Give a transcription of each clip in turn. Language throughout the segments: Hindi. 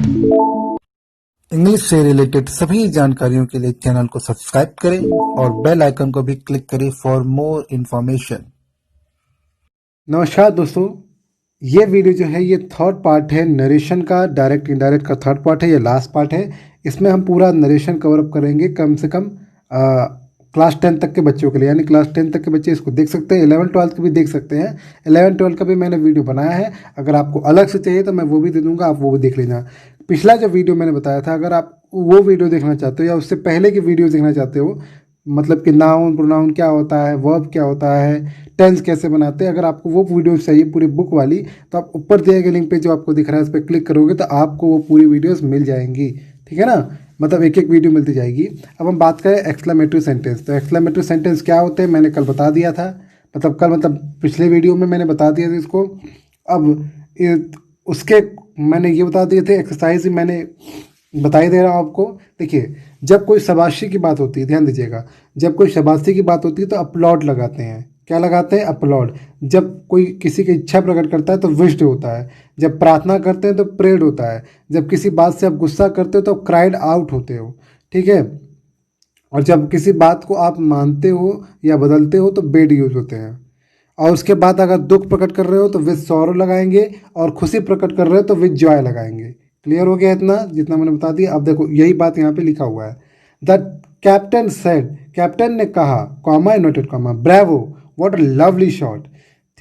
इंग्लिश से रिलेटेड सभी जानकारियों के लिए चैनल को सब्सक्राइब करें और बेल आइकन को भी क्लिक करें फॉर मोर इन्फॉर्मेशन। नमस्कार दोस्तों, ये वीडियो जो है ये थर्ड पार्ट है नरेशन का, डायरेक्ट इनडायरेक्ट का थर्ड पार्ट है, ये लास्ट पार्ट है। इसमें हम पूरा नरेशन कवर अप करेंगे कम से कम क्लास 10 तक के बच्चों के लिए, यानी क्लास 10 तक के बच्चे इसको देख सकते हैं, 11-12 के भी देख सकते हैं। 11-12 का भी मैंने वीडियो बनाया है, अगर आपको अलग से चाहिए तो मैं वो भी दे दूंगा, आप वो भी देख लेना। पिछला जो वीडियो मैंने बताया था, अगर आप वो वीडियो देखना चाहते हो या उससे पहले की वीडियो देखना चाहते हो, मतलब कि नाउन प्रोनाउन क्या होता है, वर्ब क्या होता है, टेंस कैसे बनाते हैं, अगर आपको वो वीडियो चाहिए पूरी बुक वाली, तो आप ऊपर दिए गए लिंक पे जो आपको दिख रहा है उस पर क्लिक करोगे तो आपको वो पूरी वीडियोस मिल जाएंगी। ठीक है ना, मतलब एक एक वीडियो मिलती जाएगी। अब हम बात करें एक्सक्लेमेटरी सेंटेंस, तो एक्सक्लेमेटरी सेंटेंस क्या होते हैं मैंने कल बता दिया था, मतलब पिछले वीडियो में मैंने बता दिया था इसको। अब उसके मैंने ये बता दिए थे, एक्सरसाइज मैंने बता ही दे रहा हूँ आपको। देखिए, जब कोई शाबाशी की बात होती है, ध्यान दीजिएगा, जब कोई शाबाशी की बात होती है तो अपलॉड लगाते हैं। क्या लगाते हैं? अपलॉड। जब कोई किसी की इच्छा प्रकट करता है तो विश्ड होता है। जब प्रार्थना करते हैं तो प्रेड होता है। जब किसी बात से आप गुस्सा करते हो तो क्राइड आउट होते हो। ठीक है, और जब किसी बात को आप मानते हो या बदलते हो तो बेड यूज होते हैं। और उसके बाद अगर दुख प्रकट कर रहे हो तो विद सॉरो लगाएंगे, और खुशी प्रकट कर रहे हो तो विद जॉय लगाएंगे। क्लियर हो गया इतना जितना मैंने बता दिया? अब देखो, यही बात यहाँ पे लिखा हुआ है। द कैप्टन सेड, कैप्टन ने कहा, comma noted comma, bravo, what a lovely shot.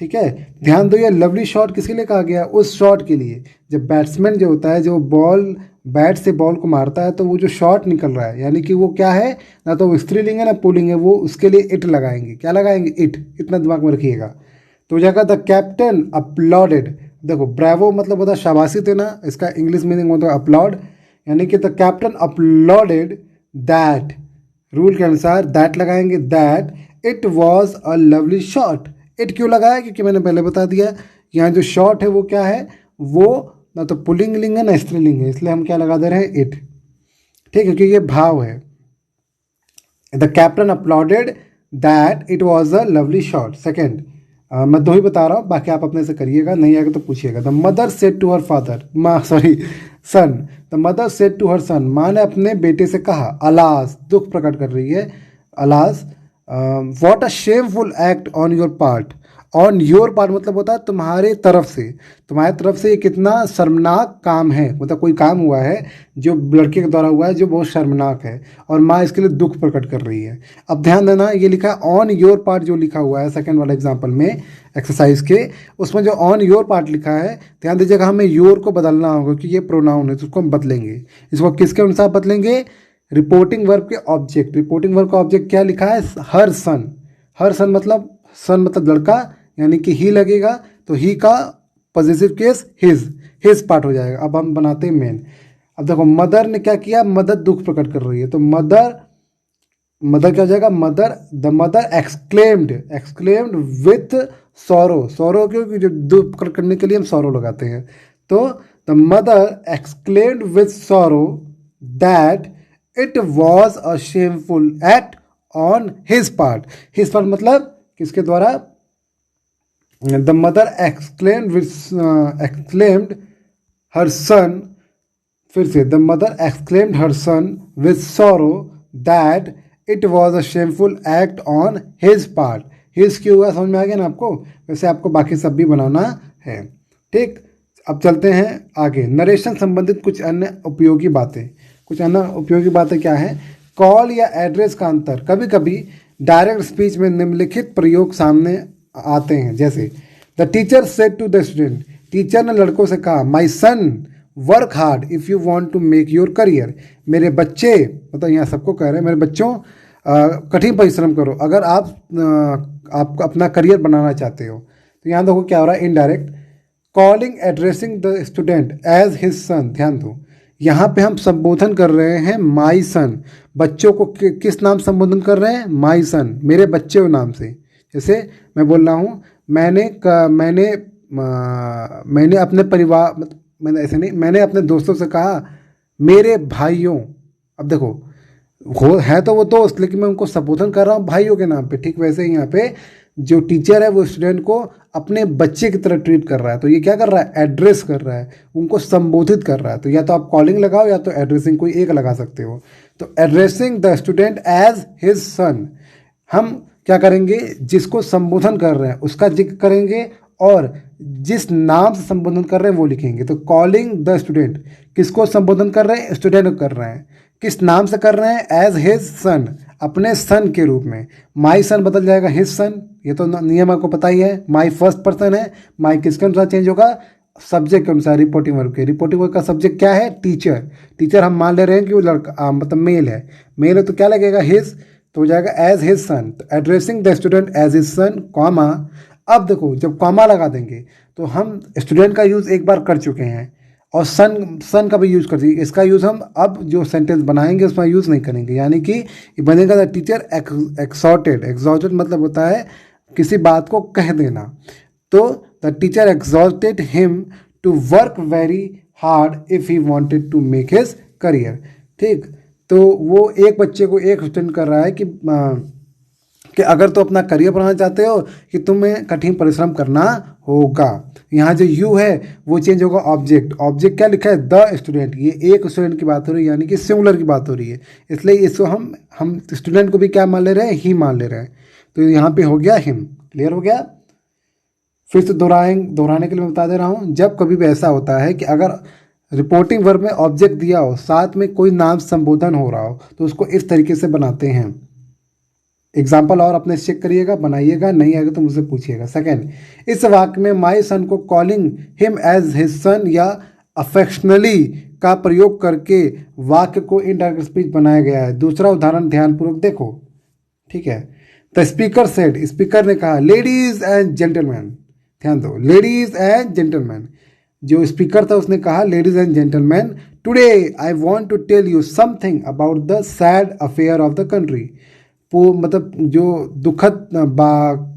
ठीक है, ध्यान दो, ये लवली शॉट किसके लिए कहा गया? उस शॉट के लिए जब बैट्समैन जो होता है, जो बॉल बैट से बॉल को मारता है, तो वो जो शॉट निकल रहा है, यानी कि वो क्या है, ना तो वो स्त्रीलिंग है ना पुल्लिंग है, वो उसके लिए इट लगाएंगे। क्या लगाएंगे? इट। इतना दिमाग में रखिएगा। तो जगह द कैप्टन अपलॉडेड, देखो ब्रेवो मतलब होता है शाबाशी देना, इसका इंग्लिश मीनिंग होता है अपलॉड, यानी कि the captain uploaded that, rule के अनुसार दैट लगाएंगे, that it was a lovely shot. It क्यों लगाया? क्योंकि मैंने पहले बता दिया, यहाँ जो शॉट है वो क्या है, वो ना तो पुल्लिंग लिंग है ना स्त्रीलिंग है, इसलिए हम क्या लगा दे रहे हैं? इट। ठीक है, क्योंकि ये भाव है। The captain uploaded that it was a lovely shot. Second, मैं दो ही बता रहा हूँ, बाकी आप अपने से करिएगा, नहीं आएगा तो पूछिएगा। The mother said to her father, son, the mother said to her son, माँ ने अपने बेटे से कहा, अलास, दुख प्रकट कर रही है, alas, what a shameful act on your part. On your part मतलब होता है तुम्हारे तरफ से, तुम्हारे तरफ से ये कितना शर्मनाक काम है, मतलब कोई काम हुआ है जो लड़के के द्वारा हुआ है जो बहुत शर्मनाक है, और माँ इसके लिए दुख प्रकट कर रही है। अब ध्यान देना, ये लिखा है ऑन योर पार्ट, जो लिखा हुआ है सेकंड वाला एग्जांपल में एक्सरसाइज के, उसमें जो ऑन योर पार्ट लिखा है, ध्यान दीजिएगा, हमें योर को बदलना होगा क्योंकि ये प्रोनाउन है, तो उसको हम बदलेंगे। इसको किसके अनुसार बदलेंगे? रिपोर्टिंग वर्ब के ऑब्जेक्ट। रिपोर्टिंग वर्ब का ऑब्जेक्ट क्या लिखा है? हर सन। हर सन मतलब लड़का, यानी कि ही लगेगा, तो ही का पॉजिटिव केस हिज पार्ट हो जाएगा। अब हम बनाते हैं मेन। अब देखो, मदर ने क्या किया? मदर दुख प्रकट कर रही है, तो मदर क्या हो जाएगा? Mother, the mother exclaimed with sorrow. Sorrow क्योंकि जो दुख प्रकट करने के लिए हम सॉरो लगाते हैं, तो the mother exclaimed with sorrow that it was a shameful act on his part. His part मतलब किसके द्वारा? The mother exclaimed her son, फिर से, the mother exclaimed her son with sorrow that it was a shameful act on his part. His क्यों हुआ, समझ में आ गया ना आपको? वैसे आपको बाकी सब भी बनाना है। ठीक, अब चलते हैं आगे। नरेशन संबंधित कुछ अन्य उपयोगी बातें। कुछ अन्य उपयोगी बातें क्या है? कॉल या एड्रेस का अंतर। कभी कभी डायरेक्ट स्पीच में निम्नलिखित प्रयोग सामने आते हैं, जैसे the teacher said to the student, teacher ने लड़कों से कहा, my son work hard if you want to make your career. मेरे बच्चे, मतलब यहाँ सबको कह रहे हैं, मेरे बच्चों कठिन परिश्रम करो अगर आप अपना करियर बनाना चाहते हो। तो यहाँ देखो क्या हो रहा है, indirect calling addressing the student as his son. ध्यान दो, यहाँ पे हम संबोधन कर रहे हैं माई सन। बच्चों को किस नाम संबोधन कर रहे हैं? माई सन, मेरे बच्चे के नाम से। जैसे मैं बोल रहा हूँ, मैंने अपने परिवार, मैंने ऐसे नहीं, मैंने अपने दोस्तों से कहा, मेरे भाइयों। अब देखो, हो है तो वो दोस्त, लेकिन मैं उनको संबोधन कर रहा हूँ भाइयों के नाम पे। ठीक वैसे ही यहाँ पे जो टीचर है वो स्टूडेंट को अपने बच्चे की तरह ट्रीट कर रहा है। तो ये क्या कर रहा है, एड्रेस कर रहा है, उनको संबोधित कर रहा है। तो या तो आप कॉलिंग लगाओ या तो एड्रेसिंग, कोई एक लगा सकते हो। तो addressing the student as his son, हम क्या करेंगे, जिसको संबोधन कर रहे हैं उसका जिक्र करेंगे और जिस नाम से संबोधन कर रहे हैं वो लिखेंगे। तो कॉलिंग द स्टूडेंट, किसको संबोधन कर रहे हैं, स्टूडेंट को कर रहे हैं। किस नाम से कर रहे हैं, एज हिज सन, अपने सन के रूप में। माई सन बदल जाएगा हिज सन, ये तो नियम आपको पता ही है। माई फर्स्ट पर्सन है, माई किसके अनुसार चेंज होगा, सब्जेक्ट के अनुसार, रिपोर्टिंग वर्ब के। रिपोर्टिंग वर्ब का सब्जेक्ट क्या है, टीचर। टीचर हम मान ले रहे हैं कि वो लड़का मतलब मेल है, मेल है तो क्या लगेगा, हिज, तो हो जाएगा एज हिज सन। तो addressing the student as his son, comma. अब देखो जब कॉमा लगा देंगे तो हम स्टूडेंट का यूज़ एक बार कर चुके हैं और सन का भी यूज़ कर दिए। इसका यूज़ हम अब जो सेंटेंस बनाएंगे उसमें यूज़ नहीं करेंगे, यानी कि ये बनेगा द टीचर एक्सॉर्टेड। एक्सॉर्टेड मतलब होता है किसी बात को कह देना। तो the teacher exhorted him to work very hard if he wanted to make his career. ठीक, तो वो एक बच्चे को एक स्टूडेंट कर रहा है कि अगर तो अपना करियर बनाना चाहते हो कि तुम्हें कठिन परिश्रम करना होगा। यहाँ जो यू है वो चेंज होगा ऑब्जेक्ट। ऑब्जेक्ट क्या लिखा है, द स्टूडेंट, ये एक स्टूडेंट की बात हो रही है, यानी कि सिंगुलर की बात हो रही है, इसलिए इसको हम स्टूडेंट को भी क्या मान ले रहे हैं, ही मान ले रहे हैं। तो यहाँ पे हो गया हिम। क्लियर हो गया। फिर से दोहराने के लिए मैं बता दे रहा हूँ, जब कभी भी ऐसा होता है कि अगर रिपोर्टिंग वर्ब में ऑब्जेक्ट दिया हो, साथ में कोई नाम संबोधन हो रहा हो, तो उसको इस तरीके से बनाते हैं। एग्जाम्पल और अपने चेक करिएगा, बनाइएगा, नहीं आएगा तो मुझसे पूछिएगा। सेकंड, इस वाक्य में माई सन को calling him as his son या अफेक्शनली का प्रयोग करके वाक्य को इनडायरेक्ट स्पीच बनाया गया है। दूसरा उदाहरण ध्यानपूर्वक देखो। ठीक है, द स्पीकर सेड, स्पीकर ने कहा, लेडीज एंड जेंटलमैन, ध्यान दो, लेडीज एंड जेंटलमैन। जो स्पीकर था उसने कहा, ladies and gentleman, today I want to tell you something about the sad affair of the country. वो मतलब जो दुखद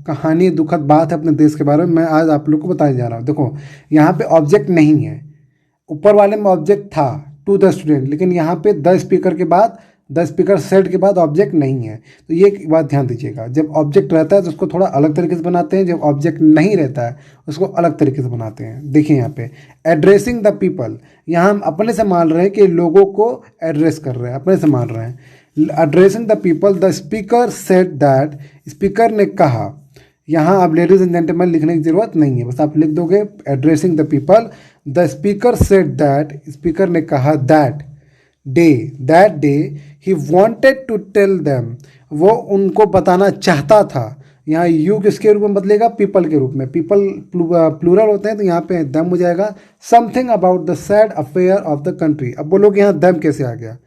कहानी, दुखद बात है अपने देश के बारे में, मैं आज आप लोग को बताने जा रहा हूँ। देखो यहाँ पे ऑब्जेक्ट नहीं है, ऊपर वाले में ऑब्जेक्ट था टू द स्टूडेंट, लेकिन यहाँ पे द स्पीकर के बाद, द स्पीकर सेड के बाद ऑब्जेक्ट नहीं है। तो ये एक बात ध्यान दीजिएगा, जब ऑब्जेक्ट रहता है तो उसको थोड़ा अलग तरीके से बनाते हैं, जब ऑब्जेक्ट नहीं रहता है उसको अलग तरीके से बनाते हैं। देखिए यहाँ पे एड्रेसिंग द पीपल, यहाँ हम अपने से मान रहे हैं कि लोगों को एड्रेस कर रहे हैं, अपने से मान रहे हैं। Addressing the people, the speaker said that, speaker ने कहा। यहाँ आप लेडीज एंड जेंटलमैन लिखने की जरूरत नहीं है, बस आप लिख दोगे addressing the people, the speaker said that, speaker ने कहा, that day he wanted to tell them, वो उनको बताना चाहता था। यहाँ यू किसके रूप में बदलेगा, पीपल के रूप में। पीपल प्लूरल होते हैं तो यहाँ पे दम हो जाएगा। Something about the sad affair of the country. अब बोलोगे यहाँ दम कैसे आ गया,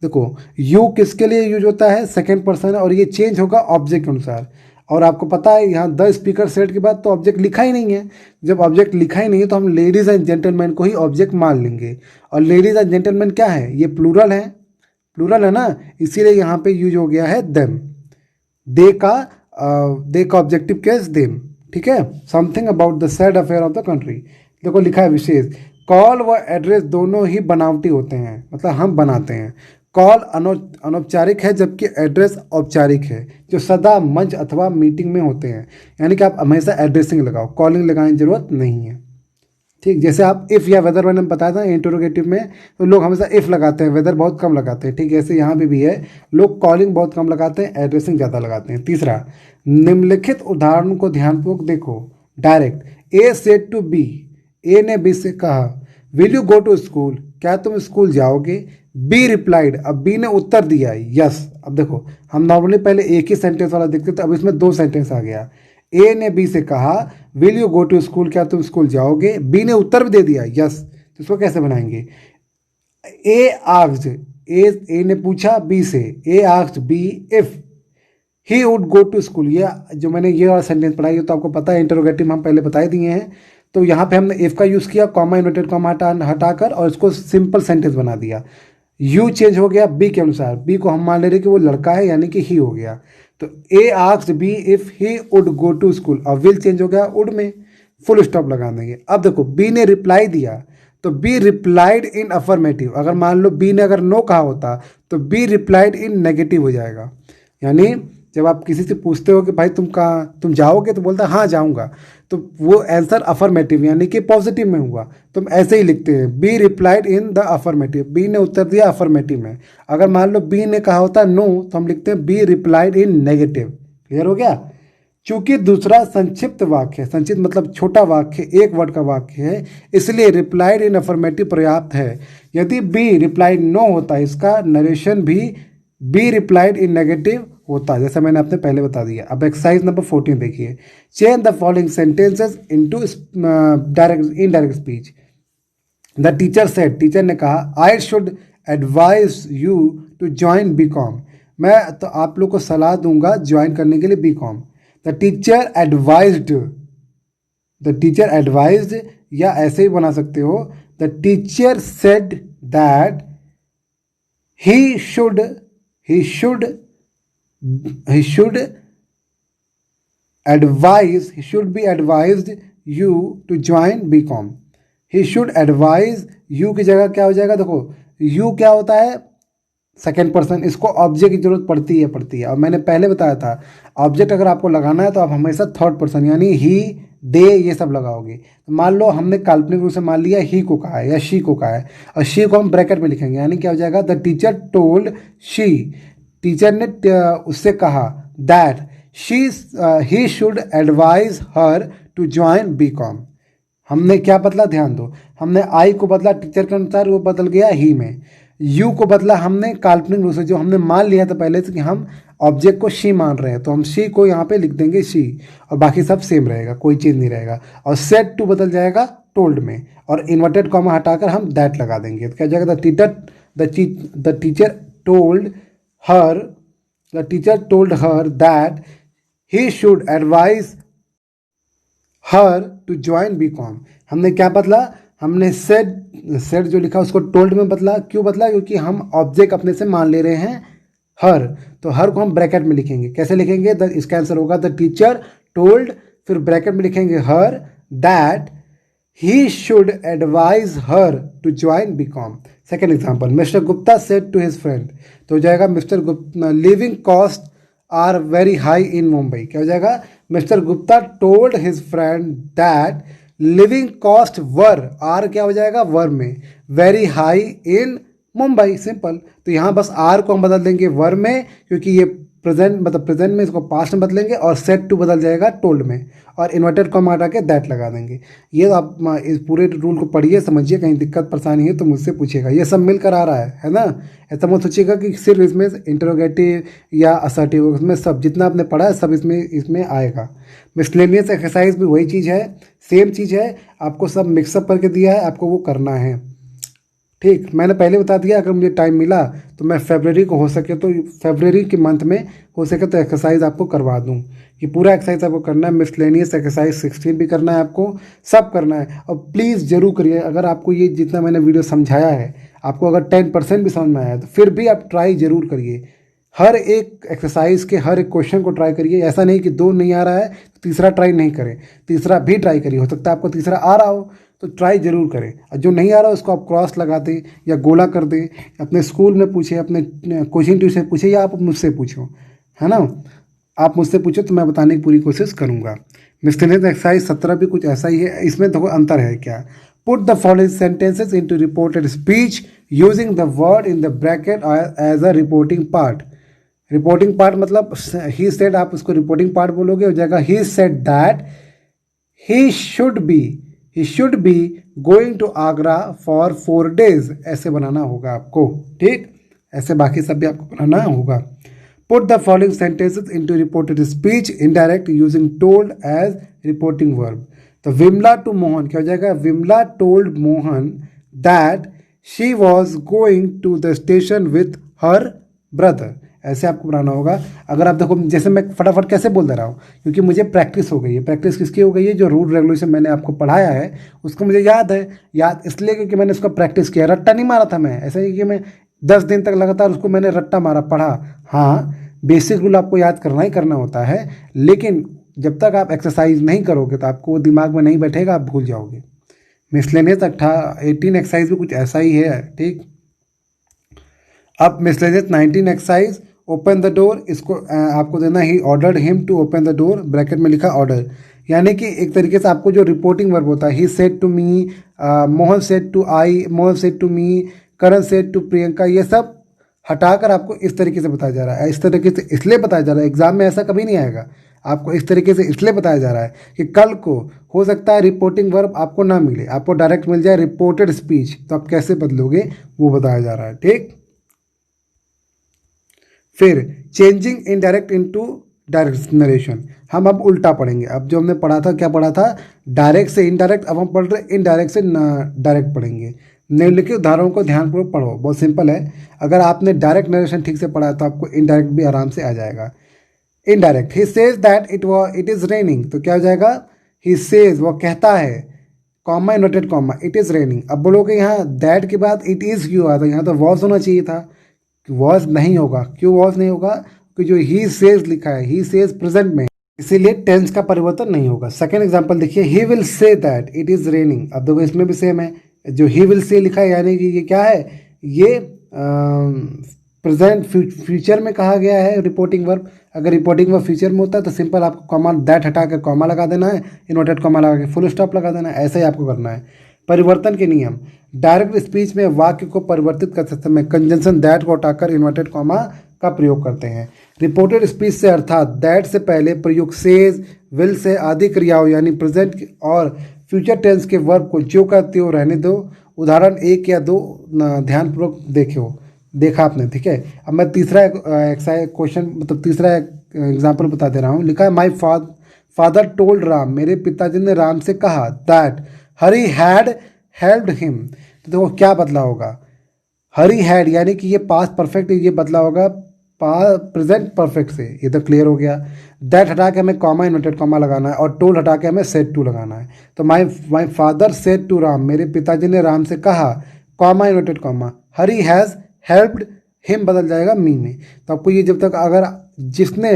देखो यू किसके लिए यूज होता है, सेकंड पर्सन है, और ये चेंज होगा ऑब्जेक्ट के अनुसार। और आपको पता है यहाँ द स्पीकर सेड के बाद तो ऑब्जेक्ट लिखा ही नहीं है। जब ऑब्जेक्ट लिखा ही नहीं है तो हम लेडीज एंड जेंटलमैन को ही ऑब्जेक्ट मान लेंगे। और लेडीज एंड जेंटलमैन क्या है, ये प्लूरल है ना, इसीलिए यहाँ पे यूज हो गया है देम। दे का ऑब्जेक्टिव केस देम। ठीक है, something about the sad affair of the country. देखो लिखा है विशेष, कॉल व एड्रेस दोनों ही बनावटी होते हैं, मतलब हम बनाते हैं। कॉल अनौपचारिक है जबकि एड्रेस औपचारिक है, जो सदा मंच अथवा मीटिंग में होते हैं। यानी कि आप हमेशा एड्रेसिंग लगाओ, कॉलिंग लगाने की जरूरत नहीं है। ठीक, जैसे आप इफ़ या वेदर मैंने बताया था इंटरोगेटिव में, तो लोग हमेशा इफ़ लगाते हैं, वेदर बहुत कम लगाते हैं। ठीक, ऐसे यहाँ पे भी है, लोग कॉलिंग बहुत कम लगाते हैं, एड्रेसिंग ज़्यादा लगाते हैं। तीसरा, निम्नलिखित उदाहरण को ध्यानपूर्वक देखो। Direct, A said to B, A ने बी से कहा, will you go to school, क्या तुम स्कूल जाओगे। बी रिप्लाइड, अब बी ने उत्तर दिया यस। अब देखो हम नॉर्मली पहले एक ही सेंटेंस वाला देखते थे, अब इसमें दो सेंटेंस आ गया। ए ने बी से कहा, will you go to school, क्या तुम स्कूल जाओगे। बी ने उत्तर भी दे दिया यस, तो इसको कैसे बनाएंगे। ए आस्क्ड, ए ने पूछा बी से, A asked B if he would go to school. ये जो मैंने ये वाला सेंटेंस पढ़ा, ये तो आपको पता है, इंटरोगेटिव हम पहले बता दिए हैं। तो यहाँ पे हमने इफ का यूज़ किया, कॉमा इन्वर्टेड कॉमा हटाकर, और इसको सिंपल सेंटेंस बना दिया। यू चेंज हो गया बी के अनुसार, बी को हम मान ले रहे कि वो लड़का है, यानी कि ही हो गया। तो A asked B if he would go to school, और विल चेंज हो गया वुड में, फुल स्टॉप लगा देंगे। अब देखो बी ने रिप्लाई दिया, तो बी रिप्लाइड इन अफर्मेटिव। अगर मान लो बी ने अगर नो कहा होता तो बी रिप्लाइड इन नेगेटिव हो जाएगा। यानी जब आप किसी से पूछते हो कि भाई तुम जाओगे, तो बोलता है हाँ जाऊँगा, तो वो आंसर अफर्मेटिव यानी कि पॉजिटिव में हुआ, तुम ऐसे ही लिखते हैं B replied in the affirmative, B ने उत्तर दिया अफर्मेटिव में। अगर मान लो बी ने कहा होता नो, तो हम लिखते हैं B replied in negative. Clear हो गया? चूंकि दूसरा संक्षिप्त वाक्य है, संक्षिप्त मतलब छोटा वाक्य, एक वर्ड का वाक्य है, इसलिए रिप्लाइड इन अफर्मेटिव पर्याप्त है। यदि बी रिप्लाइड नो होता, इसका नरेशन भी बी रिप्लाइड इन नेगेटिव होता, जैसा मैंने आपने पहले बता दिया। अब एक्सरसाइज नंबर 14 देखिए, change the following sentences into direct indirect speech. The teacher said, teacher ने कहा, I should advise you to join B com, मैं तो आप लोग को सलाह दूंगा ज्वाइन करने के लिए B com. The teacher advised, the teacher advised, या ऐसे ही बना सकते हो, the teacher said that he should be advised you to join B com. He should advise, you की जगह क्या हो जाएगा, देखो यू क्या होता है, सेकेंड पर्सन, इसको ऑब्जेक्ट की जरूरत पड़ती है। और मैंने पहले बताया था ऑब्जेक्ट अगर आपको लगाना है तो आप हमेशा थर्ड पर्सन यानी ही, दे, ये सब लगाओगे। तो मान लो हमने काल्पनिक रूप से मान लिया ही को कहा है या शी को कहा है, और शी को हम ब्रैकेट में लिखेंगे, यानी क्या हो जाएगा, the teacher told she, teacher ने उससे कहा that he should advise her to join B com. हमने क्या बदला, ध्यान दो, हमने आई को बदला टीचर के अनुसार, वो बदल गया ही में। यू को बदला हमने काल्पनिक रूप से, जो हमने मान लिया था पहले से कि हम ऑब्जेक्ट को शी मान रहे हैं, तो हम शी को यहाँ पे लिख देंगे शी, और बाकी सब सेम रहेगा, कोई चीज़ नहीं रहेगा। और सेड टू बदल जाएगा टोल्ड में, और इन्वर्टेड कॉमा हटाकर हम दैट लगा देंगे, तो क्या जाएगा, the teacher told her that he should advise her to join B com. हमने क्या बदला, हमने सेड जो लिखा उसको टोल्ड में बदला। क्यों बदला, क्योंकि हम ऑब्जेक्ट अपने से मान ले रहे हैं हर, तो हर को हम ब्रैकेट में लिखेंगे। कैसे लिखेंगे, इसका आंसर होगा द टीचर टोल्ड, फिर ब्रैकेट में लिखेंगे her, that he should advise her to join B com. Second example, mister Gupta said to his friend, तो हो जाएगा mister Gupta, living cost are very high in Mumbai. क्या हो जाएगा, mister Gupta told his friend that living cost were, are क्या हो जाएगा, वर में, very high in Mumbai. Simple. तो यहाँ बस आर को हम बदल देंगे वर में, क्योंकि ये प्रेजेंट मतलब प्रेजेंट में, इसको पास्ट में बदलेंगे, और सेड टू बदल जाएगा टोल्ड में, और इन्वर्टेड कॉमा हटा के दैट लगा देंगे। ये तो आप इस पूरे रूल को पढ़िए, समझिए, कहीं दिक्कत परेशानी है तो मुझसे पूछिएगा। ये सब मिलकर आ रहा है ना, ऐसा मत सोचिएगा कि सिर्फ इसमें इंटरोगेटिव या असर्टिव, इसमें सब जितना आपने पढ़ा है सब इसमें आएगा। मिसलेनियस एक्सरसाइज भी वही चीज़ है, सेम चीज़ है, आपको सब मिक्सअप करके दिया है, आपको वो करना है। ठीक, मैंने पहले बता दिया, अगर मुझे टाइम मिला तो मैं फरवरी को हो सके तो फरवरी के मंथ में हो सके तो एक्सरसाइज आपको करवा दूं, कि पूरा एक्सरसाइज आपको करना है। मिसलेनियस एक्सरसाइज 16 भी करना है आपको, सब करना है। और प्लीज़ जरूर करिए, अगर आपको ये जितना मैंने वीडियो समझाया है, आपको अगर 10% भी समझ में आया तो फिर भी आप ट्राई जरूर करिए। हर एक एक्सरसाइज के हर एक क्वेश्चन को ट्राई करिए। ऐसा नहीं कि 2 नहीं आ रहा है तो तीसरा ट्राई नहीं करें, तीसरा भी ट्राई करिए। हो सकता है आपको तीसरा आ रहा हो तो ट्राई जरूर करें, और जो नहीं आ रहा उसको आप क्रॉस लगा दें या गोला कर दें। अपने स्कूल में पूछें, अपने कोचिंग ट्यूशन से पूछें, या आप मुझसे पूछो, है ना, आप मुझसे पूछो तो मैं बताने की पूरी कोशिश करूँगा। मिसलेनियस एक्सरसाइज 17 भी कुछ ऐसा ही है। इसमें देखो अंतर है क्या, put the following sentences into reported speech using the word in the bracket as a reporting part. Reporting part मतलब ही सेड, आप उसको रिपोर्टिंग पार्ट बोलोगे, हो जाएगा he said that he should be going to Agra for 4 days। ऐसे बनाना होगा आपको, ठीक, ऐसे बाकी सब भी आपको बनाना होगा। Put the following sentences into reported speech indirect using told as reporting verb. तो विमला टू मोहन, क्या हो जाएगा, Vimala told Mohan that she was going to the station with her brother. ऐसे आपको बनाना होगा। अगर आप देखो, जैसे मैं फटाफट कैसे बोल दे रहा हूँ, क्योंकि मुझे प्रैक्टिस हो गई है। प्रैक्टिस किसकी हो गई है, जो रूल रेगुलेशन मैंने आपको पढ़ाया है उसको मुझे याद है। याद इसलिए क्योंकि मैंने उसका प्रैक्टिस किया, रट्टा नहीं मारा था मैं। ऐसा नहीं कि मैं 10 दिन तक लगातार उसको मैंने रट्टा मारा, पढ़ा। हाँ, बेसिक रूल आपको याद करना ही करना होता है, लेकिन जब तक आप एक्सरसाइज नहीं करोगे तो आपको वो दिमाग में नहीं बैठेगा, आप भूल जाओगे। मिसलेनियस 18 एक्सरसाइज भी कुछ ऐसा ही है, ठीक। अब miscellaneous 19 exercise open the door, इसको आपको देना he ordered him to open the door, bracket में लिखा ऑर्डर। यानी कि एक तरीके से आपको जो रिपोर्टिंग वर्ब होता है, he said to me, Mohan said to I, Mohan said to me, Karan said to Priyanka, ये सब हटाकर आपको इस तरीके से बताया जा रहा है। इस तरीके से इसलिए बताया जा रहा है, एग्जाम में ऐसा कभी नहीं आएगा, आपको इस तरीके से इसलिए बताया जा रहा है कि कल को हो सकता है रिपोर्टिंग वर्ब आपको ना मिले, आपको डायरेक्ट मिल जाए रिपोर्टेड स्पीच, तो आप कैसे बदलोगे वो बताया जा रहा है। ठीक, फिर changing indirect into direct narration, हम अब उल्टा पढ़ेंगे। अब जो हमने पढ़ा था, क्या पढ़ा था, डायरेक्ट से इनडायरेक्ट, अब हम पढ़ रहे इनडायरेक्ट से डायरेक्ट पढ़ेंगे। निम्नलिखित उदाहरणों को ध्यानपूर्वक पढ़ो, बहुत सिंपल है। अगर आपने डायरेक्ट नरेशन ठीक से पढ़ा है तो आपको इनडायरेक्ट भी आराम से आ जाएगा। Indirect, he says that it is raining, तो क्या हो जाएगा, ही सेज वो कहता है, comma inverted comma, it is raining. अब बोलोगे यहाँ दैट के बाद इट इज क्यों आता, यहाँ तो वॉज होना चाहिए था, वॉज नहीं होगा। क्यों वॉज नहीं होगा, कि जो ही सेज लिखा है, ही सेज प्रेजेंट में, इसीलिए टेंस का परिवर्तन नहीं होगा। सेकेंड एग्जाम्पल देखिए, he will say that it is raining. अब देखो इसमें भी सेम है, जो ही विल से लिखा है यानी कि ये क्या है, ये प्रेजेंट फ्यूचर में कहा गया है रिपोर्टिंग वर्ब। अगर रिपोर्टिंग वर्ब फ्यूचर में होता है तो सिंपल आपको कॉमा दैट हटा कर कॉमा लगा देना है, इन्वर्टेड कॉमा लगा के फुल स्टॉप लगा देना है, ऐसा ही आपको करना है। परिवर्तन के नियम, डायरेक्ट स्पीच में वाक्य को परिवर्तित करते समय कंजंक्शन दैट को हटाकर इन्वर्टेड कॉमा का प्रयोग करते हैं। रिपोर्टेड स्पीच से अर्थात दैट से पहले प्रयुक्त सेज, विल से आदि क्रियाओं यानी प्रेजेंट और फ्यूचर टेंस के वर्ब को जो का त्यों रहने दो। उदाहरण 1 या 2 ध्यानपूर्वक देखा आपने, ठीक है। अब मैं तीसरा क्वेश्चन मतलब तीसरा एग्जाम्पल बता दे रहा हूँ। लिखा है माई फादर टोल्ड राम, मेरे पिताजी ने राम से कहा that Hari had helped him. तो देखो क्या बदला होगा, हरी हैड यानी कि ये पास्ट परफेक्ट, ये बदला होगा प्रेजेंट परफेक्ट से, ये तो क्लियर हो गया। दैट हटा के हमें कॉमा इन्वर्टेड कॉमा लगाना है और टोल्ड हटा के हमें सेड टू लगाना है। तो my father said to Ram, मेरे पिताजी ने राम से कहा, comma inverted comma, Hari has helped him बदल जाएगा मी में। तो आपको ये जब तक अगर जिसने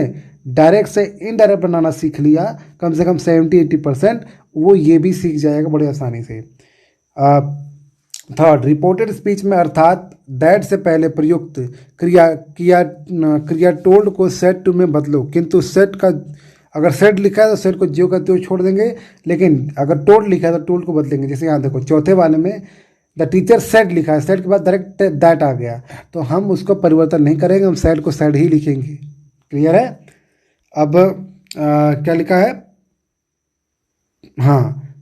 डायरेक्ट से इनडायरेक्ट बनाना सीख लिया कम से कम 70-80%, वो ये भी सीख जाएगा बड़े आसानी से। थर्ड, रिपोर्टेड स्पीच में अर्थात दैट से पहले प्रयुक्त क्रिया टोल्ड को सेड टू में बदलो, किंतु सेड का अगर सेड लिखा है तो सेड को ज्यों का त्यों छोड़ देंगे, लेकिन अगर टोल्ड लिखा है तो टोल्ड को बदलेंगे। जैसे यहाँ देखो चौथे वाले में द टीचर सेड लिखा है, सेड के बाद डायरेक्ट दैट आ गया, तो हम उसको परिवर्तन नहीं करेंगे, हम सेड को सेड ही लिखेंगे। क्लियर है। अब क्या लिखा है, हाँ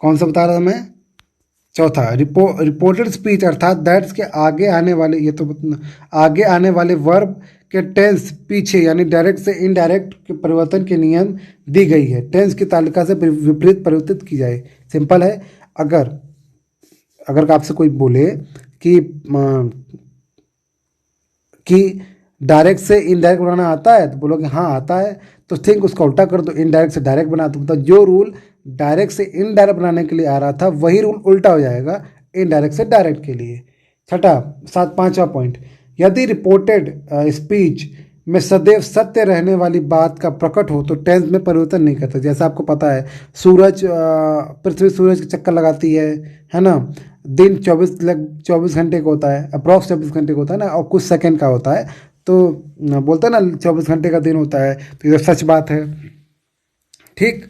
कौन सा बता रहा था मैं, चौथा, रिपोर्टेड स्पीच अर्थात दैट्स के आगे आने वाले, ये तो आगे आने वाले वर्ब के टेंस पीछे यानी डायरेक्ट से इनडायरेक्ट के परिवर्तन के नियम दी गई है, टेंस की तालिका से विपरीत परिवर्तित की जाए। सिंपल है, अगर आपसे कोई बोले कि डायरेक्ट से इनडायरेक्ट बनाना आता है तो बोलोगे हाँ आता है, तो थिंक उसका उल्टा कर दो, इनडायरेक्ट से डायरेक्ट बना दो। मतलब जो रूल डायरेक्ट से इनडायरेक्ट बनाने के लिए आ रहा था वही रूल उल्टा हो जाएगा इनडायरेक्ट से डायरेक्ट के लिए। छठा, पांचवा पॉइंट, यदि रिपोर्टेड स्पीच में सदैव सत्य रहने वाली बात का प्रकट हो तो टेंस में परिवर्तन नहीं करता। जैसा आपको पता है पृथ्वी सूरज के चक्कर लगाती है ना, दिन 24 घंटे का होता है, अप्रॉक्स 24 घंटे का होता है ना, और कुछ सेकंड का होता है, तो बोलते हैं ना 24 घंटे का दिन होता है, तो ये सच बात है। ठीक,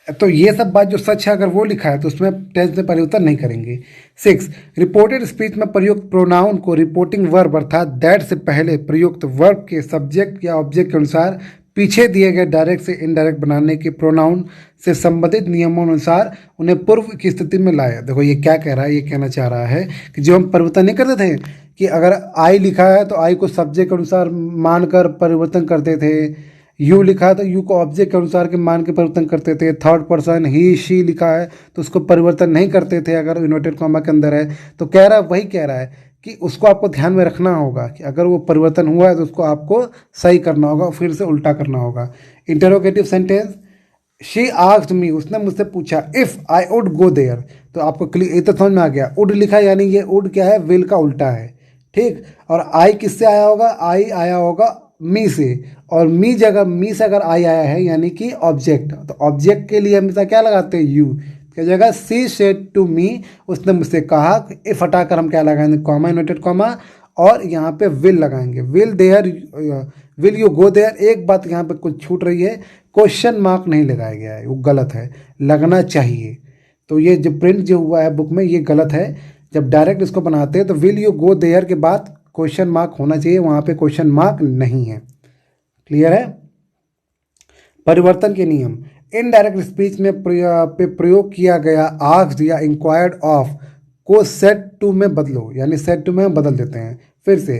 तो ये सब बात जो सच है अगर वो लिखा है तो उसमें टेंस में परिवर्तन नहीं करेंगे। 6, रिपोर्टेड स्पीच में प्रयुक्त प्रोनाउन को रिपोर्टिंग वर्ब अर्थात दैट से पहले प्रयुक्त वर्ब के सब्जेक्ट या ऑब्जेक्ट के अनुसार पीछे दिए गए डायरेक्ट से इनडायरेक्ट बनाने के प्रोनाउन से संबंधित नियमों अनुसार उन्हें पूर्व की स्थिति में लाया। देखो ये क्या कह रहा है, ये कहना चाह रहा है कि जो हम परिवर्तन नहीं करते थे कि अगर आई लिखा है तो आई को सब्जेक्ट के अनुसार मानकर परिवर्तन करते थे, यू लिखा है तो यू को ऑब्जेक्ट के अनुसार के मान के परिवर्तन करते थे, थर्ड पर्सन ही शी लिखा है तो उसको परिवर्तन नहीं करते थे अगर इन्वर्टेड कॉमा के अंदर है। तो कह रहा है, वही कह रहा है कि उसको आपको ध्यान में रखना होगा कि अगर वो परिवर्तन हुआ है तो उसको आपको सही करना होगा, फिर से उल्टा करना होगा। Interrogative sentence, she asked me, उसने मुझसे पूछा, if I would go there, तो आपको ये तो समझ में आ गया, वुड लिखा है यानी ये वुड क्या है, विल का उल्टा है। ठीक, और आई किससे आया होगा, आई आया होगा मी से, और मी से अगर आई आया है यानी कि ऑब्जेक्ट, तो ऑब्जेक्ट के लिए हमेशा क्या लगाते हैं, यू। क्या जगह सी सेड टू मी, उसने मुझसे कहा, इफ हटाकर हम क्या लगाएंगे, कॉमा इन्वर्टेड कॉमा, और यहाँ पे विल लगाएंगे, विल यू गो देयर। एक बात यहाँ पे कुछ छूट रही है, क्वेश्चन मार्क नहीं लगाया गया है, वो गलत है, लगना चाहिए। तो ये जो प्रिंट जो हुआ है बुक में ये गलत है। जब डायरेक्ट इसको बनाते हैं तो विल यू गो देयर के बाद क्वेश्चन मार्क होना चाहिए, वहाँ पे क्वेश्चन मार्क नहीं है। क्लियर है। परिवर्तन के नियम, इनडायरेक्ट स्पीच में प्रयोग किया गया आस्क्ड या इंक्वायर्ड ऑफ को सेड टू में बदलो, यानी सेड टू में बदल देते हैं। फिर से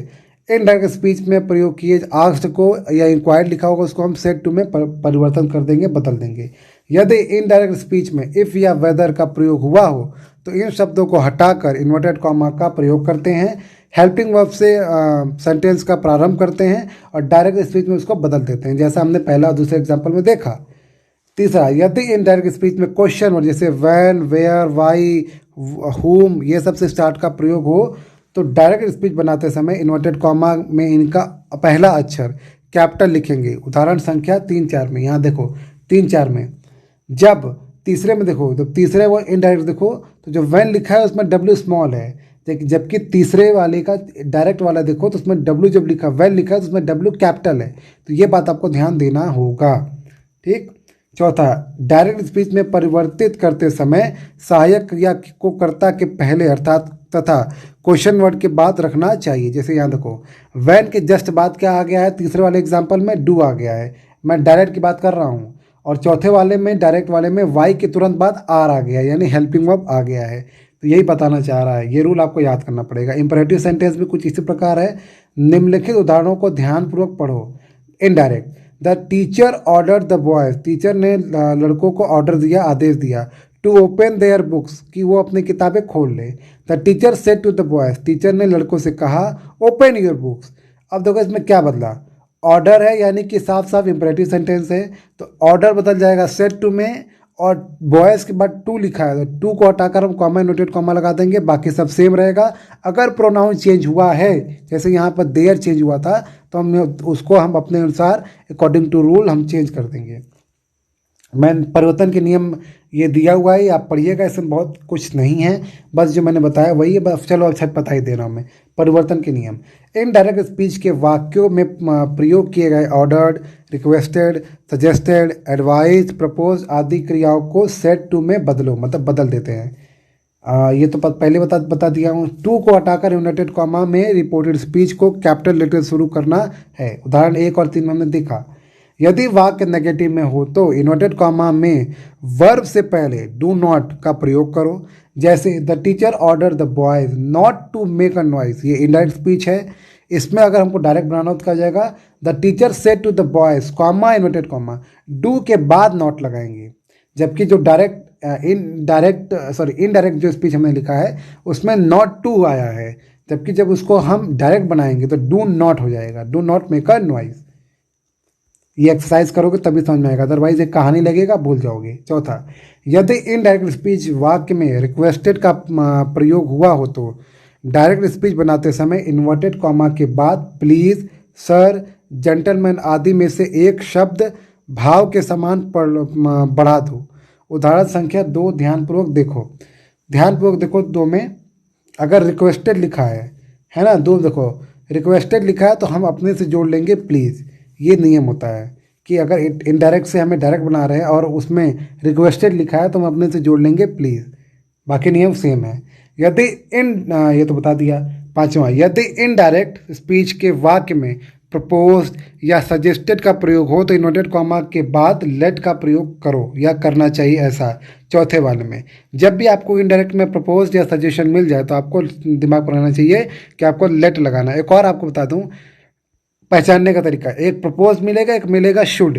इनडायरेक्ट स्पीच में प्रयोग किए आस्क्ड को या इंक्वायर्ड लिखा होगा उसको हम सेड टू में परिवर्तन कर देंगे, बदल देंगे। यदि इनडायरेक्ट स्पीच में इफ़ या वेदर का प्रयोग हुआ हो तो इन शब्दों को हटाकर इन्वर्टेड कॉमा का प्रयोग करते हैं, हेल्पिंग वर्ब से सेंटेंस का प्रारंभ करते हैं और डायरेक्ट स्पीच में उसको बदल देते हैं, जैसा हमने पहला और दूसरे एग्जाम्पल में देखा। तीसरा, यदि इनडायरेक्ट स्पीच में क्वेश्चन वर्ड जैसे व्हेन, वेयर, वाई, हुम ये सब से स्टार्ट का प्रयोग हो तो डायरेक्ट स्पीच बनाते समय इन्वर्टेड कॉमा में इनका पहला अक्षर कैपिटल लिखेंगे। उदाहरण संख्या 3-4 में, यहाँ देखो 3-4 में। जब तीसरे में देखो, जब तीसरे वो इनडायरेक्ट देखो तो जो व्हेन लिखा है उसमें डब्ल्यू स्मॉल है, जबकि तीसरे वाले का डायरेक्ट वाला देखो तो उसमें डब्ल्यू जब लिखा व्हेन लिखा है तो उसमें डब्ल्यू कैपिटल है। तो ये बात आपको ध्यान देना होगा। ठीक। चौथा, डायरेक्ट स्पीच में परिवर्तित करते समय सहायक क्रिया को कर्ता के पहले अर्थात तथा क्वेश्चन वर्ड के बाद रखना चाहिए। जैसे यहाँ देखो व्हेन के जस्ट बाद क्या आ गया है, तीसरे वाले एग्जाम्पल में डू आ गया है, मैं डायरेक्ट की बात कर रहा हूँ। और चौथे वाले में डायरेक्ट वाले में वाई के तुरंत बाद आर आ गया, यानी हेल्पिंग वर्ब आ गया है। तो यही बताना चाह रहा है, ये रूल आपको याद करना पड़ेगा। इंपरेटिव सेंटेंस भी कुछ इसी प्रकार है। निम्नलिखित उदाहरणों को ध्यानपूर्वक पढ़ो। Indirect, the teacher order the boys, teacher ने लड़कों को ऑर्डर दिया, आदेश दिया। टू ओपन देयर बुक्स, कि वो अपनी किताबें खोल ले। The teacher said to the boys, teacher ने लड़कों से कहा ओपन योर बुक्स। अब देखो इसमें क्या बदला, ऑर्डर है यानी कि साफ साफ इंपरेटिव सेंटेंस है, तो ऑर्डर बदल जाएगा सेड टू में, और बॉयज़ के बाद टू लिखा है तो टू को हटाकर हम कॉमा इन्वर्टेड कॉमा लगा देंगे, बाकी सब सेम रहेगा। अगर प्रोनाउन चेंज हुआ है, जैसे यहाँ पर देयर चेंज हुआ था, तो हम उसको हम अपने अनुसार अकॉर्डिंग टू रूल हम चेंज कर देंगे। मैं परिवर्तन के नियम ये दिया हुआ है, आप पढ़िएगा, इसमें बहुत कुछ नहीं है, बस जो मैंने बताया वही है। बस चलो अच्छा बता ही दे रहा हूँ मैं। परिवर्तन के नियम, इनडायरेक्ट स्पीच के वाक्यों में प्रयोग किए गए ordered, requested, suggested, advise, propose आदि क्रियाओं को सेड टू में बदलो, मतलब बदल देते हैं। ये तो पहले बता दिया हूँ। टू को हटाकर इन्वर्टेड कॉमा में रिपोर्टेड स्पीच को कैपिटल लेटर शुरू करना है। उदाहरण 1 और 3 में हमने देखा। यदि वाक्य नेगेटिव में हो तो इन्वर्टेड कॉमा में वर्ब से पहले डू नॉट का प्रयोग करो। जैसे the teacher order the boys not to make a noise, ये इनडायरेक्ट स्पीच है। इसमें अगर हमको डायरेक्ट बनाना हो तो क्या जाएगा, the teacher said to the boys comma inverted comma, do के बाद नॉट लगाएंगे। जबकि जो इनडायरेक्ट जो स्पीच हमने लिखा है उसमें नॉट टू आया है, जबकि जब उसको हम डायरेक्ट बनाएंगे तो डू नॉट हो जाएगा, do not make a noise. ये एक्सरसाइज करोगे तभी समझ में आएगा, अदरवाइज एक कहानी लगेगा, भूल जाओगे। चौथा, यदि इनडायरेक्ट स्पीच वाक्य में रिक्वेस्टेड का प्रयोग हुआ हो तो डायरेक्ट स्पीच बनाते समय इन्वर्टेड कॉमा के बाद प्लीज, सर, जेंटलमैन आदि में से एक शब्द भाव के समान बढ़ा दो। उदाहरण संख्या 2 ध्यानपूर्वक देखो 2 में अगर रिक्वेस्टेड लिखा है ना, 2 देखो रिक्वेस्टेड लिखा है तो हम अपने से जोड़ लेंगे प्लीज़। ये नियम होता है कि अगर इनडायरेक्ट से हमें डायरेक्ट बना रहे हैं और उसमें रिक्वेस्टेड लिखा है तो हम अपने से जोड़ लेंगे प्लीज़, बाकी नियम सेम है। यदि ये तो बता दिया। 5वां, यदि इनडायरेक्ट स्पीच के वाक्य में प्रपोज्ड या सजेस्टेड का प्रयोग हो तो इन्वर्टेड कॉमा के बाद लेट का प्रयोग करो या करना चाहिए ऐसा। चौथे वाले में जब भी आपको इनडायरेक्ट में प्रपोज्ड या सजेशन मिल जाए तो आपको दिमाग पर रहना चाहिए कि आपको लेट लगाना। एक और आपको बता दूं पहचानने का तरीका, एक प्रपोज मिलेगा, एक मिलेगा शुड।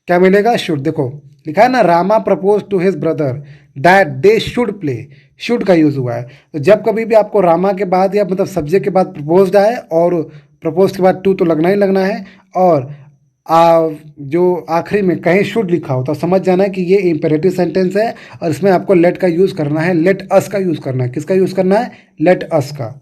क्या मिलेगा? शुड। देखो लिखा है ना, Rama propose to his brother that they should play, should का यूज़ हुआ है। तो जब कभी भी आपको रामा के बाद या मतलब सब्जेक्ट के बाद प्रपोज्ड आए और प्रपोज के बाद टू तो लगना ही लगना है, और जो आखिरी में कहीं शुड लिखा हो तो समझ जाना है कि ये इंपेरेटिव सेंटेंस है और इसमें आपको लेट का यूज़ करना है, लेट अस का यूज़ करना है। किसका यूज़ करना है? लेट अस का।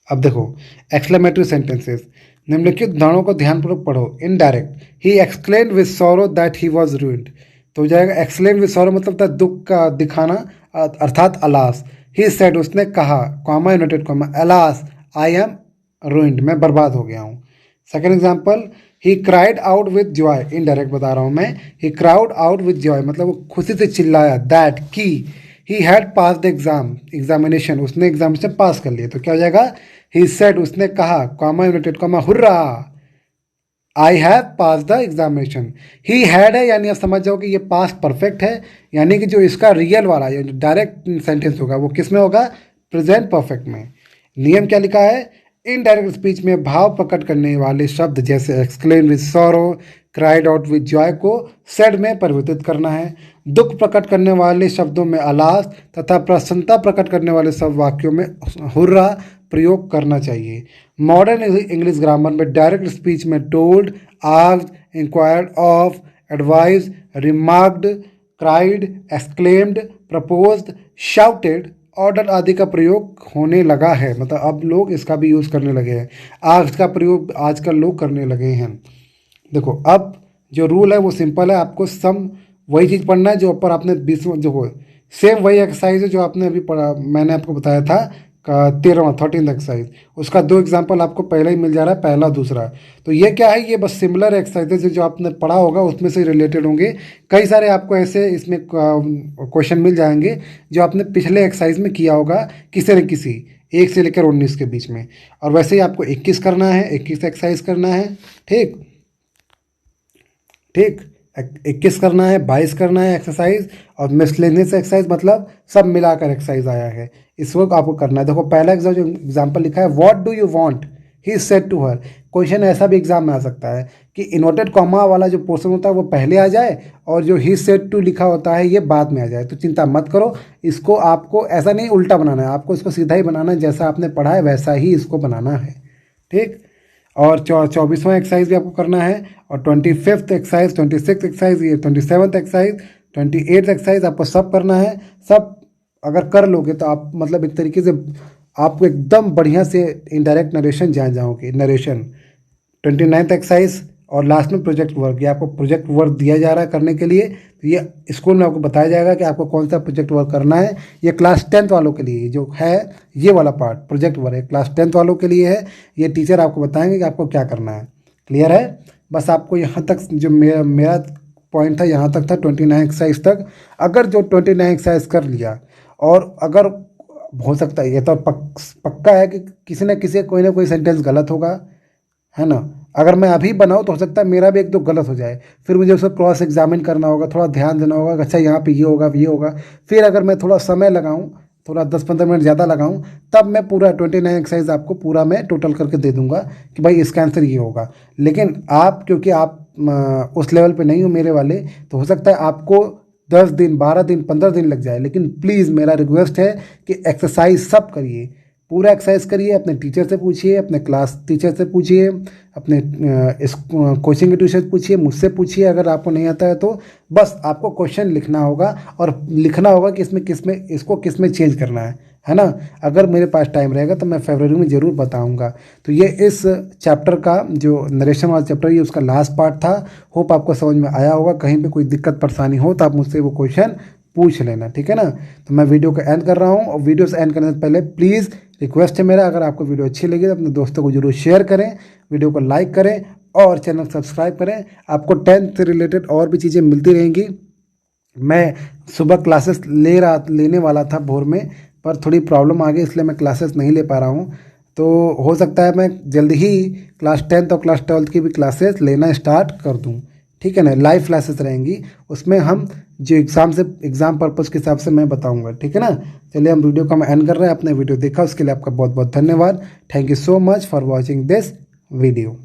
अब देखो एक्सक्लेमेटरी सेंटेंसेस, निम्नलिखित उदाहरणों को ध्यानपूर्वक पढ़ो। Indirect, he exclaimed with sorrow that he was ruined, तो हो जाएगा एक्सक्लेम विद सॉरो मतलब था दुख का दिखाना अर्थात अलास। ही सेड उसने कहा, comma United comma, alas I am ruined, मैं बर्बाद हो गया हूँ। Second example, he cried out with Joy, indirect बता रहा हूँ मैं, ही क्राउड आउट विद जॉय मतलब वो खुशी से चिल्लाया, दैट की he had pass the examination, उसने एग्जामिनेशन पास कर लिया। तो क्या हो जाएगा, ही सेड उसने कहा, comma United comma, hurrah I have pass the examination. He had है यानी आप समझ जाओ कि ये पास परफेक्ट है, यानी कि जो इसका रियल वाला या डायरेक्ट सेंटेंस होगा वो किस में होगा, प्रेजेंट परफेक्ट में। नियम क्या लिखा है, इनडायरेक्ट स्पीच में भाव प्रकट करने वाले शब्द जैसे exclaim with sorrow, cried out with Joy को सेड में परिवर्तित करना है। दुख प्रकट करने वाले शब्दों में अलास तथा प्रसन्नता प्रकट करने वाले सब वाक्यों में हुर्रा प्रयोग करना चाहिए। मॉडर्न इंग्लिश ग्रामर में डायरेक्ट स्पीच में told, asked, inquired of, advise, remarked, cried, exclaimed, proposed, shouted, order आदि का प्रयोग होने लगा है, मतलब अब लोग इसका भी यूज़ करने लगे हैं। आस्क्ड का प्रयोग आजकल लोग करने लगे हैं। देखो अब जो रूल है वो सिंपल है, आपको सम वही चीज़ पढ़ना है जो ऊपर आपने 20 जो हो, सेम वही एक्सरसाइज है जो आपने अभी पढ़ा, मैंने आपको बताया था का 13th एक्सरसाइज, उसका 2 एग्जाम्पल आपको पहले ही मिल जा रहा है, पहला दूसरा। तो ये क्या है, ये बस सिमिलर एक्सरसाइजेज जो आपने पढ़ा होगा उसमें से रिलेटेड होंगे। कई सारे आपको ऐसे इसमें क्वेश्चन मिल जाएंगे जो आपने पिछले एक्सरसाइज में किया होगा किसी न किसी, 1 से लेकर 19 के बीच में। और वैसे ही आपको 21 करना है, 21 एक्सरसाइज करना है, ठीक ठीक 21 करना है, 22 करना है एक्सरसाइज, और मिसलेनियस एक्सरसाइज मतलब सब मिलाकर एक्सरसाइज आया है, इस वक्त आपको करना है। देखो पहला एग्जाम्पल लिखा है, what do you want he said to her. Question ऐसा भी एग्जाम में आ सकता है कि इन्वर्टेड कॉमा वाला जो पोर्शन होता है वो पहले आ जाए और जो ही सेड टू लिखा होता है ये बाद में आ जाए। तो चिंता मत करो, इसको आपको ऐसा नहीं उल्टा बनाना है, आपको इसको सीधा ही बनाना है, जैसा आपने पढ़ा है वैसा ही इसको बनाना है, ठीक। और 24वां एक्सरसाइज भी आपको करना है, और 25th एक्सरसाइज, 26th एक्सरसाइज, ये 27th एक्सरसाइज, 28th एक्सरसाइज आपको सब करना है। सब अगर कर लोगे तो आप मतलब एक तरीके से आपको एकदम बढ़िया से इनडायरेक्ट नरेशन जान जाओगे, नरेशन। 29th एक्सरसाइज और लास्ट में प्रोजेक्ट वर्क, ये आपको प्रोजेक्ट वर्क दिया जा रहा है करने के लिए। तो ये स्कूल में आपको बताया जाएगा कि आपको कौन सा प्रोजेक्ट वर्क करना है। ये क्लास 10th वालों के लिए जो है, ये वाला part project work class 10th वालों के लिए है। ये टीचर आपको बताएंगे कि आपको क्या करना है। क्लियर है? बस आपको यहाँ तक जो मेरा पॉइंट था यहाँ तक था, 29 एक्सरसाइज तक। अगर जो 29 एक्सरसाइज कर लिया, और अगर हो सकता है, ये तो पक्का है कि किसी न किसी कोई ना कोई सेंटेंस गलत होगा, है ना। अगर मैं अभी बनाऊँ तो हो सकता है मेरा भी एक दो गलत हो जाए, फिर मुझे उसको क्रॉस एग्जामिन करना होगा, थोड़ा ध्यान देना होगा, अच्छा यहाँ पे ये होगा, ये होगा। फिर अगर मैं थोड़ा समय लगाऊँ, थोड़ा 10-15 मिनट ज़्यादा लगाऊँ, तब मैं पूरा 29 एक्सरसाइज आपको पूरा मैं टोटल करके दे दूंगा कि भाई इसका आंसर ये होगा। लेकिन आप, क्योंकि आप उस लेवल पे नहीं हो मेरे वाले, तो हो सकता है आपको 10 दिन, 12 दिन, 15 दिन लग जाए। लेकिन प्लीज़ मेरा रिक्वेस्ट है कि एक्सरसाइज सब करिए, पूरा एक्सरसाइज करिए, अपने टीचर से पूछिए, अपने क्लास टीचर से पूछिए, अपने इस कोचिंग के टीचर से पूछिए, मुझसे पूछिए। अगर आपको नहीं आता है तो बस आपको क्वेश्चन लिखना होगा, और लिखना होगा कि इसको किस में चेंज करना है ना। अगर मेरे पास टाइम रहेगा तो मैं फरवरी में ज़रूर बताऊंगा। तो ये इस चैप्टर का जो नरेशन वाला चैप्टर, ये उसका लास्ट पार्ट था। होप आपको समझ में आया होगा। कहीं पे कोई दिक्कत परेशानी हो तो आप मुझसे वो क्वेश्चन पूछ लेना, ठीक है ना। तो मैं वीडियो को एंड कर रहा हूँ, और वीडियो से एंड करने से पहले प्लीज़ रिक्वेस्ट है मेरा, अगर आपको वीडियो अच्छी लगी तो अपने दोस्तों को जरूर शेयर करें, वीडियो को लाइक करें और चैनल सब्सक्राइब करें। आपको 10th से रिलेटेड और भी चीज़ें मिलती रहेंगी। मैं सुबह क्लासेस लेने वाला था भोर में, पर थोड़ी प्रॉब्लम आ गई, इसलिए मैं क्लासेस नहीं ले पा रहा हूँ। तो हो सकता है मैं जल्दी ही क्लास 10th और क्लास 12th की भी क्लासेस लेना स्टार्ट कर दूँ, ठीक है ना। लाइव क्लासेस रहेंगी, उसमें हम जो एग्ज़ाम पर्पज़ के हिसाब से मैं बताऊंगा, ठीक है ना। चलिए हम वीडियो को हम एंड कर रहे हैं। आपने वीडियो देखा उसके लिए आपका बहुत बहुत धन्यवाद। Thank you so much for watching this video.